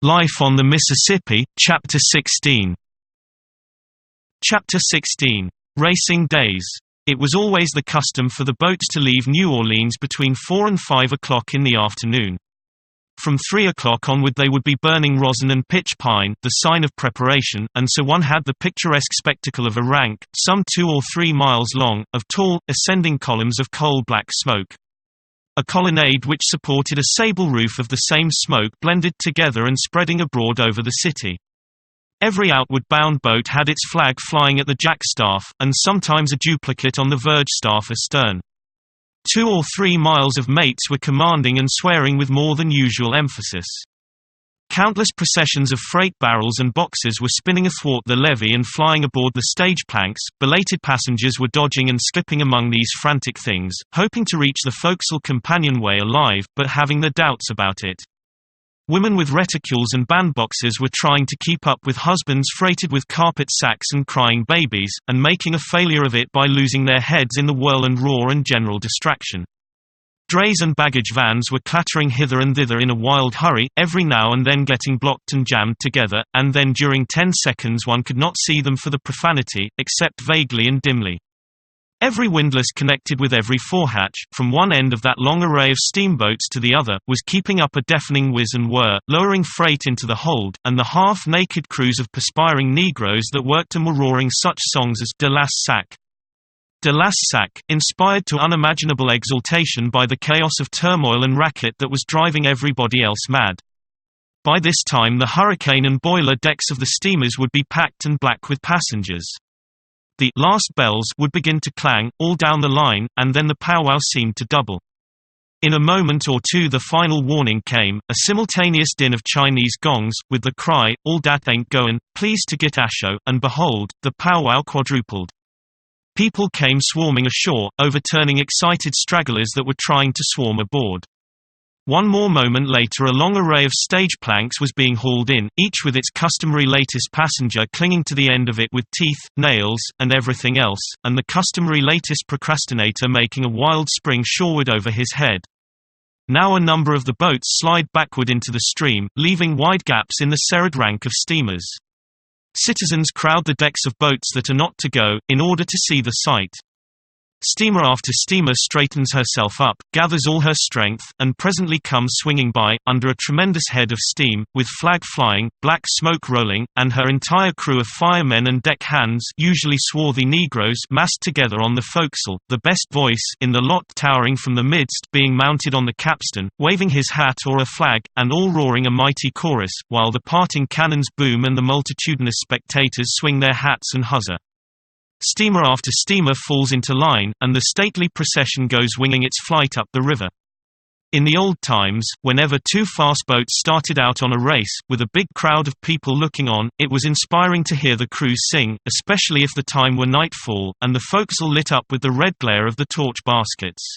Life on the Mississippi, Chapter 16. Chapter 16. Racing Days. It was always the custom for the boats to leave New Orleans between 4 and 5 o'clock in the afternoon. From 3 o'clock onward they would be burning rosin and pitch pine, the sign of preparation, and so one had the picturesque spectacle of a rank, some 2 or 3 miles long, of tall, ascending columns of coal-black smoke. A colonnade which supported a sable roof of the same smoke blended together and spreading abroad over the city. Every outward-bound boat had its flag flying at the jackstaff, and sometimes a duplicate on the verge staff astern. 2 or 3 miles of mates were commanding and swearing with more than usual emphasis. Countless processions of freight barrels and boxes were spinning athwart the levee and flying aboard the stage planks. Belated passengers were dodging and slipping among these frantic things, hoping to reach the forecastle companionway alive, but having their doubts about it. Women with reticules and bandboxes were trying to keep up with husbands freighted with carpet sacks and crying babies, and making a failure of it by losing their heads in the whirl and roar and general distraction. Drays and baggage vans were clattering hither and thither in a wild hurry, every now and then getting blocked and jammed together, and then during 10 seconds one could not see them for the profanity, except vaguely and dimly. Every windlass connected with every forehatch, from one end of that long array of steamboats to the other, was keeping up a deafening whiz and whir, lowering freight into the hold, and the half-naked crews of perspiring negroes that worked them were roaring such songs as "De Las Sac." De Las Sac, inspired to unimaginable exultation by the chaos of turmoil and racket that was driving everybody else mad. By this time the hurricane and boiler decks of the steamers would be packed and black with passengers. The last bells would begin to clang, all down the line, and then the powwow seemed to double. In a moment or two the final warning came, a simultaneous din of Chinese gongs, with the cry, "All dat ain't goin', please to get asho," and behold, the powwow quadrupled. People came swarming ashore, overturning excited stragglers that were trying to swarm aboard. One more moment later a long array of stage planks was being hauled in, each with its customary latest passenger clinging to the end of it with teeth, nails, and everything else, and the customary latest procrastinator making a wild spring shoreward over his head. Now a number of the boats slide backward into the stream, leaving wide gaps in the serried rank of steamers. Citizens crowd the decks of boats that are not to go, in order to see the sight. Steamer after steamer straightens herself up, gathers all her strength, and presently comes swinging by, under a tremendous head of steam, with flag flying, black smoke rolling, and her entire crew of firemen and deck hands, usually swarthy negroes, massed together on the forecastle, the best voice in the lot towering from the midst being mounted on the capstan, waving his hat or a flag, and all roaring a mighty chorus, while the parting cannons boom and the multitudinous spectators swing their hats and huzza. Steamer after steamer falls into line, and the stately procession goes winging its flight up the river. In the old times, whenever 2 fast boats started out on a race, with a big crowd of people looking on, it was inspiring to hear the crews sing, especially if the time were nightfall, and the forecastle lit up with the red glare of the torch baskets.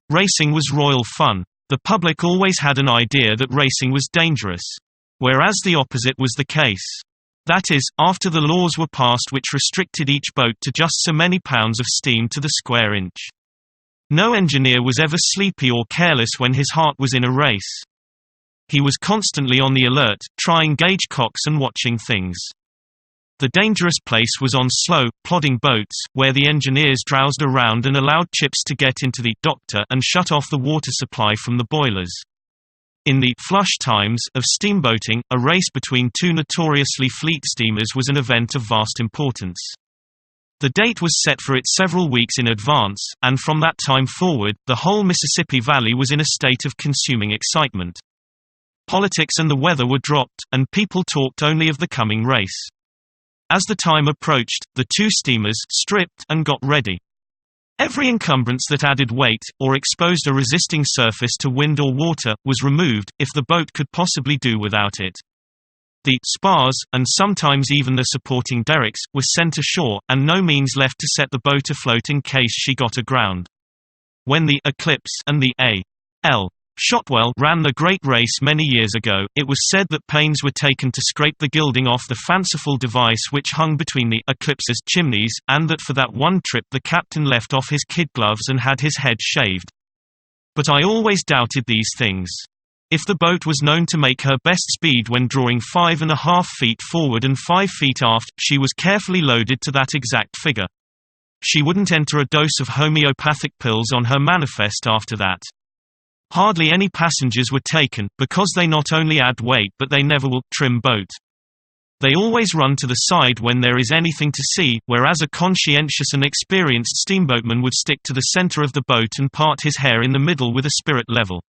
Racing was royal fun. The public always had an idea that racing was dangerous. Whereas the opposite was the case. That is, after the laws were passed which restricted each boat to just so many pounds of steam to the square inch. No engineer was ever sleepy or careless when his heart was in a race. He was constantly on the alert, trying gauge cocks and watching things. The dangerous place was on slow, plodding boats, where the engineers drowsed around and allowed chips to get into the doctor and shut off the water supply from the boilers. In the flush times of steamboating, a race between 2 notoriously fleet steamers was an event of vast importance. The date was set for it several weeks in advance, and from that time forward, the whole Mississippi Valley was in a state of consuming excitement. Politics and the weather were dropped, and people talked only of the coming race. As the time approached, the 2 steamers stripped and got ready. Every encumbrance that added weight, or exposed a resisting surface to wind or water, was removed, if the boat could possibly do without it. The spars, and sometimes even the supporting derricks, were sent ashore, and no means left to set the boat afloat in case she got aground. When the Eclipse and the A.L. Shotwell ran the great race many years ago, it was said that pains were taken to scrape the gilding off the fanciful device which hung between the Eclipse's chimneys, and that for that one trip the captain left off his kid gloves and had his head shaved. But I always doubted these things. If the boat was known to make her best speed when drawing 5.5 feet forward and 5 feet aft, she was carefully loaded to that exact figure. She wouldn't enter a dose of homeopathic pills on her manifest after that. Hardly any passengers were taken, because they not only add weight but they never will trim boat. They always run to the side when there is anything to see, whereas a conscientious and experienced steamboatman would stick to the center of the boat and part his hair in the middle with a spirit level.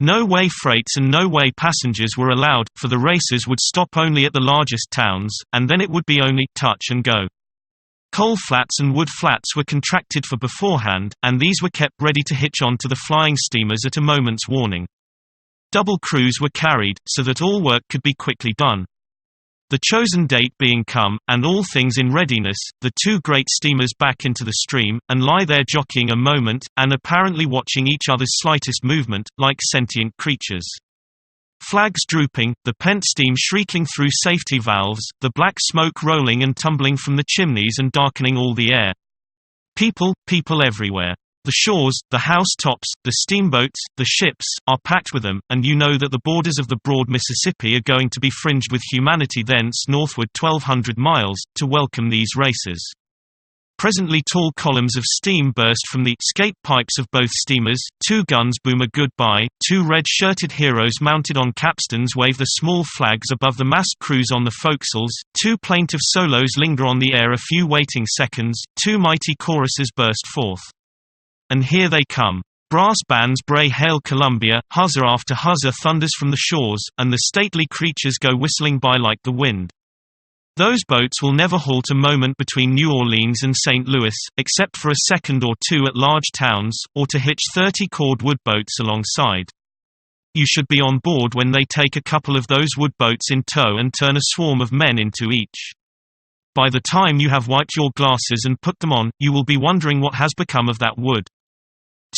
No-way freights and no-way passengers were allowed, for the races would stop only at the largest towns, and then it would be only touch and go. Coal flats and wood flats were contracted for beforehand, and these were kept ready to hitch on to the flying steamers at a moment's warning. Double crews were carried, so that all work could be quickly done. The chosen date being come, and all things in readiness, the two great steamers back into the stream, and lie there jockeying a moment, and apparently watching each other's slightest movement, like sentient creatures. Flags drooping, the pent steam shrieking through safety valves, the black smoke rolling and tumbling from the chimneys and darkening all the air. People everywhere. The shores, the housetops, the steamboats, the ships, are packed with them, and you know that the borders of the broad Mississippi are going to be fringed with humanity thence northward 1,200 miles, to welcome these races. Presently tall columns of steam burst from the skate pipes of both steamers, two guns boom a goodbye, two red-shirted heroes mounted on capstans wave the small flags above the massed crews on the forecastles, two plaintive solos linger on the air a few waiting seconds, two mighty choruses burst forth. And here they come. Brass bands bray Hail Columbia, huzzah after huzzah thunders from the shores, and the stately creatures go whistling by like the wind. Those boats will never halt a moment between New Orleans and St. Louis, except for a second or two at large towns, or to hitch 30-cord wood boats alongside. You should be on board when they take a couple of those wood boats in tow and turn a swarm of men into each. By the time you have wiped your glasses and put them on, you will be wondering what has become of that wood.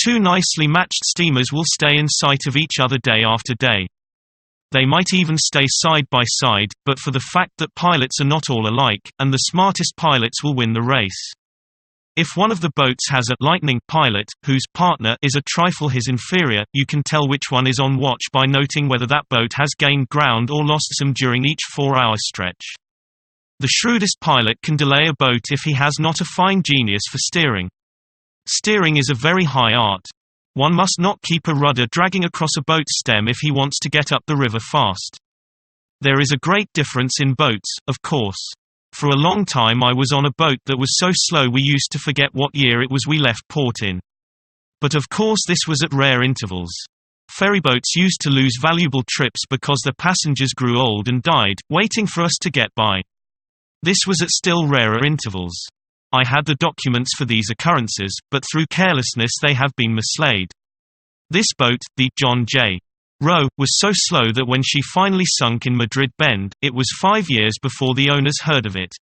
Two nicely matched steamers will stay in sight of each other day after day. They might even stay side by side, but for the fact that pilots are not all alike, and the smartest pilots will win the race. If one of the boats has a lightning pilot, whose partner is a trifle his inferior, you can tell which one is on watch by noting whether that boat has gained ground or lost some during each 4-hour stretch. The shrewdest pilot can delay a boat if he has not a fine genius for steering. Steering is a very high art. One must not keep a rudder dragging across a boat's stem if he wants to get up the river fast. There is a great difference in boats, of course. For a long time I was on a boat that was so slow we used to forget what year it was we left port in. But of course this was at rare intervals. Ferryboats used to lose valuable trips because their passengers grew old and died, waiting for us to get by. This was at still rarer intervals. I had the documents for these occurrences, but through carelessness they have been mislaid. This boat, the John J. Roe, was so slow that when she finally sunk in Madrid Bend, it was 5 years before the owners heard of it.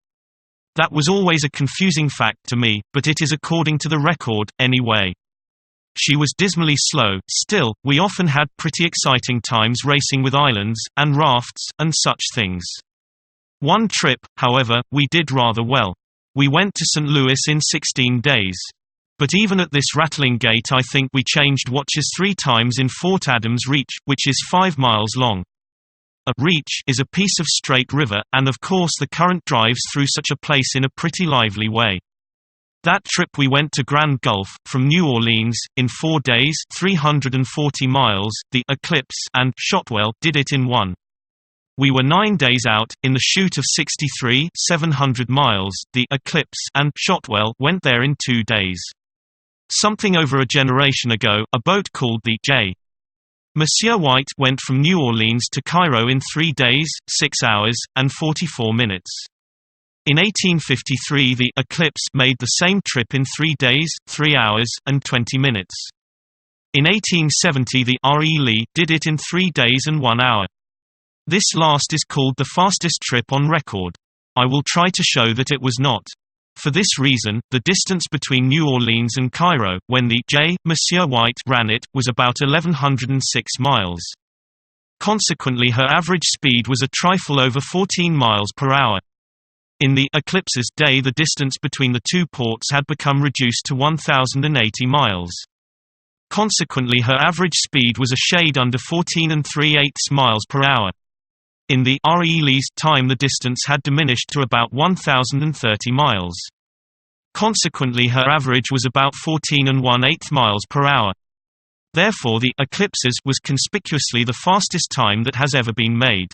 That was always a confusing fact to me, but it is according to the record, anyway. She was dismally slow. Still, we often had pretty exciting times racing with islands, and rafts, and such things. One trip, however, we did rather well. We went to St. Louis in 16 days. But even at this rattling gait I think we changed watches 3 times in Fort Adams Reach, which is 5 miles long. A reach is a piece of straight river, and of course the current drives through such a place in a pretty lively way. That trip we went to Grand Gulf, from New Orleans, in 4 days 340 miles, the Eclipse and Shotwell did it in 1. We were 9 days out, in the chute of 63 700 miles, the Eclipse and Shotwell went there in 2 days. Something over a generation ago, a boat called the J. Monsieur White went from New Orleans to Cairo in 3 days, 6 hours, and 44 minutes. In 1853 the Eclipse made the same trip in 3 days, 3 hours, and 20 minutes. In 1870 the R.E. Lee did it in 3 days and 1 hour. This last is called the fastest trip on record. I will try to show that it was not. For this reason, the distance between New Orleans and Cairo, when the J. Monsieur White ran it, was about 1,106 miles. Consequently her average speed was a trifle over 14 miles per hour. In the Eclipse's day the distance between the two ports had become reduced to 1,080 miles. Consequently her average speed was a shade under 14 3/8 miles per hour. In the RE-Lee's time the distance had diminished to about 1,030 miles. Consequently her average was about 14 1/8 miles per hour. Therefore the Eclipse's was conspicuously the fastest time that has ever been made.